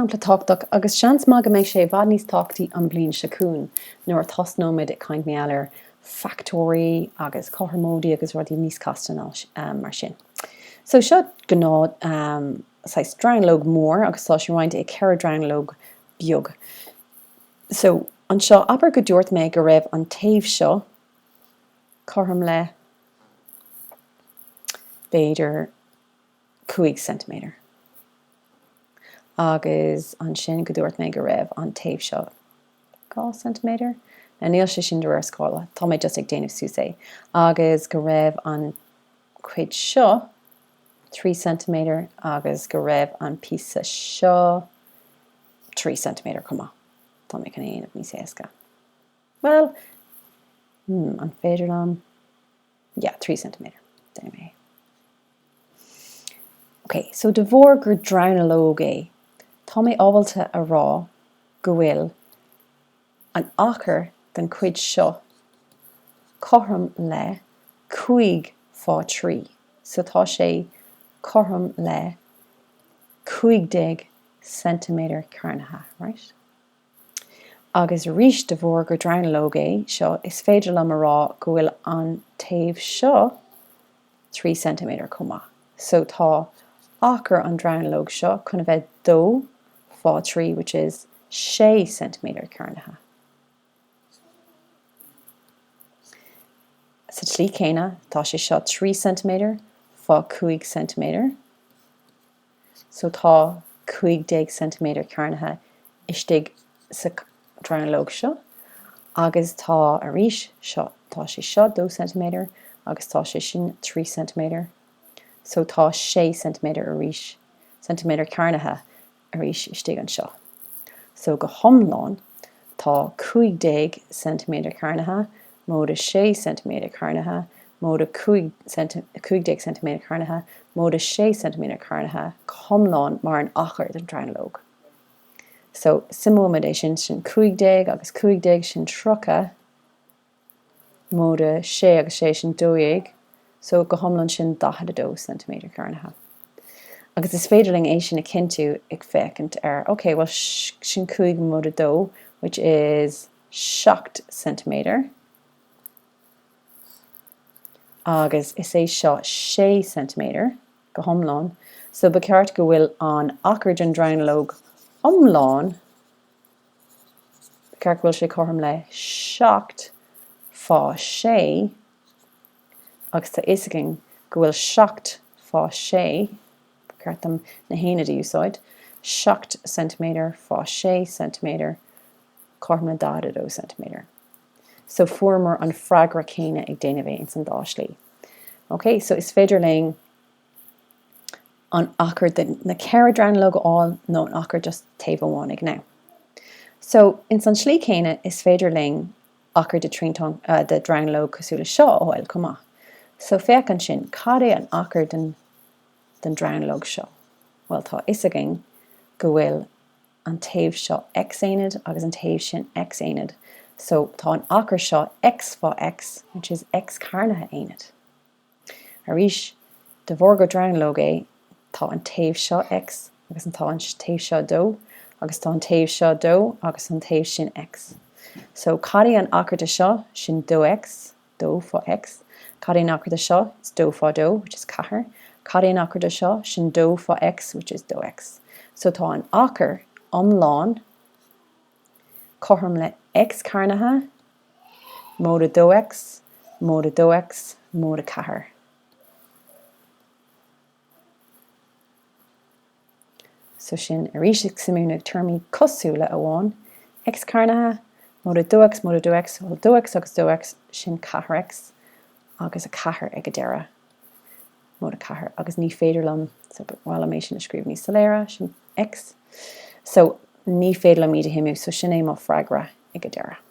Táchtach agus seans má go méid sé bhd níos táchtaí an bliain seún nuair thosnóid ag caint méallir factóí agus chothmódaí agus rudí níos castanál mar sin. So seo gnád drainlóg mór agus tá sé roiint ag ceir drainlóg beag. So an seo aber go dúirt méid go raibh an taobh seo chorm le beidir 5 cm. Agus an sin go dúirt méid go raibh an taobh seo 2 cm. Na níl sé sin dúir scála, tá méid just ag déanamh sús é. Agus go raibh an cuid seo 3 cm agus go raibh an píosa seo 3 cm comá. Tá méid an éanamh níos éasca. Well, an féidir an, 3 cm. Déanam é. Okay, so de bhór gur drainalóg é. Tá mé ábhailte a rá go bhfuil an achar den cuid seo chorm le 5 fá 3. So tá sé chorm le 15 cm carnatha, right? Agus rís de bhór gur drainalóg é seo is féidir le mar rá go bhfuil an taobh seo 3 cm comá. So tá achar an drainalóg seo chuna bheith 2 fá 3, which is 6 cm carnatha. Sa tlí céine tá sé seo 3 cm fá 5 cm. So tá 15 cm carnatha istigh sa drainalóg seo. Agus tá a rís seo, tá sé seo 2 cm agus tá sé sin 3 cm. So tá 6 cm a rís, centimeter carnatha a rís istigh an seo. So go hiomlán tá 15 cm carnatha móda 6 cm carnatha móda 15 cm carnatha móda 6 cm carnatha go hiomlán mar an achar den drainalóg. So simúmid é sin 15 agus 15 sin trocha móda 6 agus 6 sin 2. So go hiomlán sin 12 cm carnatha. Agus is féidirling é sin a cinú ag fécint okay, well sin 5 móda 2, which is 7 cm. Agus is é seo 6 cm go hiomlán. So ba ceart go bhfuil an achar den drainalóg hiomlán, ba ceart bhfuil sé chorm le 7 fá 6, agus tá iscing go bhfuil 7 fá 6, ba ceart am na héine de úsáid, 7 cm fá 6 cm chorm le 12 cm. So formar an freagra céine ag déanamh in san dáislí. Okay, so is féidirling an achar na ceir drainalóg áil nó an achar just taobh amháin ag ná. So in san slí céine is féidirling achar de drainalóg cosúla seo áil comá. So féach an sin, cad é an achar den drainalóg seo? Well, tá isaging go bhfuil an taobh seo x éanad agus an taobh sin x éanad. So tá an achar seo x fá x, which is x carnatha éanad. A rís de bhór go drainalóg é, tá an taobh seo x agus an tá an taobh seo 2, agus tá an taobh seo 2 agus an taobh sin x. So cad é an achar de seo sin 2x, 2 fá x. Cad é an achar de seo is 2 fá 2, which is 4. Cad é an achar de seo sin 2 fá x, which is 2x. So tá an achar hiomlán chorm le x carnatha móda 2x móda 2x móda 4. So sin a rís simúna termí cosúla amháin x carnatha móda 2x móda 2x, well 2x agus 2x sin 4x agus a 4 ag a deireadh móda 4 agus ní féidirlam, so bhil mé sin a scríomh níos soléire sin x. So ní féidirlam iad a himú, so sin é má freagra ag a deireadh.